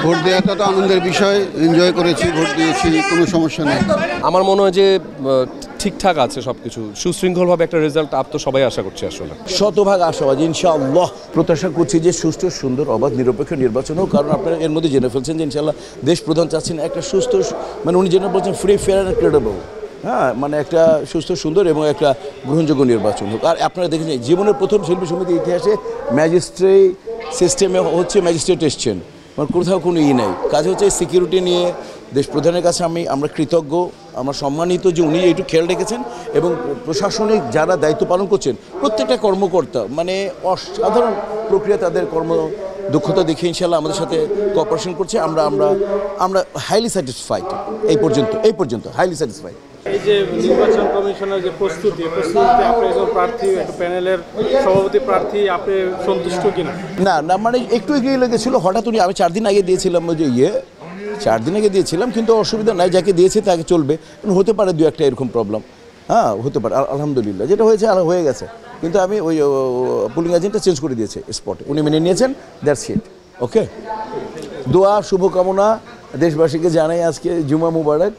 Vote দেওয়াটা তো আনন্দের বিষয়, এনজয় করেছি, ভোট দিয়েছি, কোনো সমস্যা নেই। আমার মনে হয় যে ঠিকঠাক আছে সব কিছু, সুশৃঙ্খলভাবে একটা রেজাল্ট তো সবাই আশা করছি। আসলে শতভাগ আশাবাদী, ইনশাআল্লাহ প্রত্যাশা করছি যে সুষ্ঠু, সুন্দর, অবাধ, নিরপেক্ষ নির্বাচন হোক। কারণ আপনারা এর মধ্যে জেনে ফেলছেন যে ইনশাআল্লাহ দেশ প্রধান চাচ্ছেন একটা সুস্থ, মানে উনি যেন বলছেন ফ্রি, ফেয়ার অ্যান্ড ক্রেডিবল, হ্যাঁ, মানে একটা সুস্থ, সুন্দর এবং একটা গ্রহণযোগ্য নির্বাচন হোক। আর আপনারা দেখেছেন জীবনের প্রথম শিল্পী সমিতির ইতিহাসে ম্যাজিস্ট্রেট সিস্টেমে হচ্ছে ম্যাজিস্ট্রেট এসছেন, মানে কোথাও কোনো নেই। কাজ হচ্ছে সিকিউরিটি নিয়ে দেশ প্রধানের কাছে আমরা কৃতজ্ঞ, আমরা সম্মানিত যে উনি একটু খেয়াল রেখেছেন এবং প্রশাসনিক যারা দায়িত্ব পালন করছেন প্রত্যেকটা কর্মকর্তা মানে অসাধারণ প্রক্রিয়া, তাদের দক্ষতা দেখে ইনশাআল্লাহ আমাদের সাথে কোঅপারেশন করছে। আমরা আমরা আমরা হাইলি স্যাটিসফাইড, এই পর্যন্ত হাইলি স্যাটিসফাইড। এই যে নির্বাচন কমিশনের যে প্রস্তুতিতে আপনি একজন প্রার্থী, একটা প্যানেলের সভাপতি প্রার্থী, আপনি সন্তুষ্ট কিনা? না মানে একটু এগিয়ে লেগেছিল, হঠাৎ উনি, আমি 4 দিন আগে দিয়েছিলাম, যে 4 দিন আগে দিয়েছিলাম, কিন্তু অসুবিধা নাই, যাকে দিয়েছে তাকে চলবে। হতে পারে 2-1টা এরকম প্রবলেম, হ্যাঁ হতে পারে, আলহামদুলিল্লাহ যেটা হয়েছে হয়ে গেছে। কিন্তু আমি ওই পুলিং এজেন্টটা চেঞ্জ করে দিয়েছে স্পটে, উনি মেনে নিয়েছেন, দ্যাটস ইট। ওকে, দোয়া শুভকামনা দেশবাসীকে জানাই, আজকে জুমা মুবারক,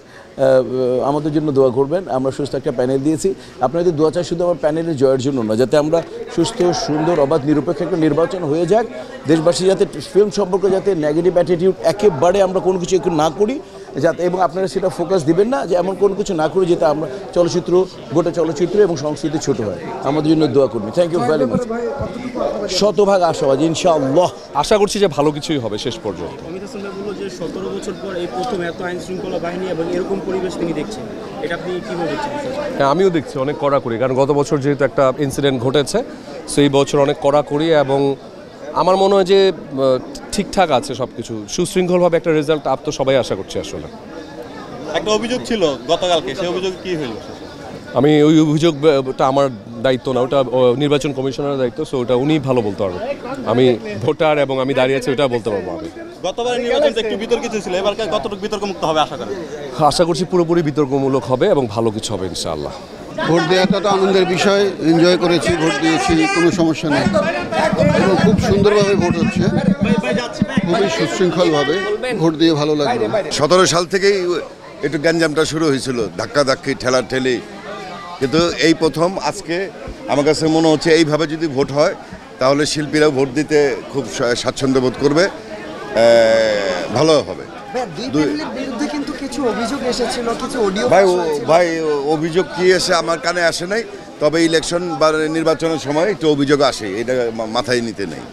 আমাদের জন্য দোয়া করবেন। আমরা সুস্থ একটা প্যানেল দিয়েছি, আপনাদের দোয়া চাই শুধু আমার প্যানেলের জয়ের জন্য না, যাতে আমরা সুস্থ, সুন্দর, অবাধ, নিরপেক্ষ একটা নির্বাচন হয়ে যাক। দেশবাসী যাতে ফিল্ম সম্পর্কে যাতে নেগেটিভ অ্যাটিটিউড একেবারে আমরা কোনো কিছু একটু না করি, যাতে, এবং আপনারা সেটা ফোকাস দিবেন না যে এমন কোনো কিছু না করি যেটা আমরা গোটা চলচ্চিত্র এবং সংস্কৃতি ছোট হয়। আমাদের জন্য দোয়া করবেন। Thank you very much. শতভাগ আশাবাদী, ইনশাআল্লাহ আশা করছি যে ভালো কিছুই হবে শেষ পর্যন্ত। অমিত হাসান ভাই বলল যে 17 বছর পর এই প্রথম এত আইন শৃঙ্খলা বাহিনী এবং এরকম পরিবেশ তিনি দেখছেন, এটা আপনি কীভাবে দেখছেন? হ্যাঁ, আমিও দেখছি অনেক কড়াকড়ি, কারণ গত বছর যেহেতু একটা ইনসিডেন্ট ঘটেছে, সেই বছর অনেক কড়াকড়ি, এবং আমার মনে হয় যে ঠিকঠাক আছে সব কিছু, সুশৃঙ্খলভাবে একটা রেজাল্ট তো সবাই আশা করছি। আসলে একটা অভিযোগ ছিল গতকালকে, সেই অভিযোগ কি হলো? আমি ওই অভিযোগটা আমার দায়িত্ব না, ওটা নির্বাচন কমিশনারের দায়িত্ব, সো ওটা উনি ভালো বলতে পারবেন। আমি ভোটার এবং আমি দাঁড়িয়ে আছি, ওটা বলতে পারবো আমি। গতবারের নির্বাচনটা একটু বিতর্কিত ছিল, এবার কতটুকু বিতর্কমুক্ত হবে আশা করেন? আশা করছি পুরোপুরি বিতর্কমূলক হবে এবং ভালো কিছু হবে ইনশাআল্লাহ। ভোট দেওয়াটা তো আনন্দের বিষয়, এনজয় করেছি, ভোট দিয়েছি, কোনো সমস্যা নেই, এবং খুব সুন্দরভাবে ভোট হচ্ছে, খুবই সুশৃঙ্খলভাবে ভোট দিয়ে ভালো লাগলো। 17 সাল থেকেই একটু গ্যাঞ্জামটা শুরু হয়েছিল, ধাক্কাধাক্কি, ঠেলাঠেলি, কিন্তু এই প্রথম আজকে আমার কাছে মনে হচ্ছে এইভাবে যদি ভোট হয় তাহলে শিল্পীরাও ভোট দিতে খুব স্বাচ্ছন্দ্য বোধ করবে, ভালো হবে। ভাই অভিযোগ কি এসে আমার কানে আসে নাই, তবে ইলেকশন বা নির্বাচনের সময় একটু অভিযোগ আসে, এটা মাথায় নিতে নেই।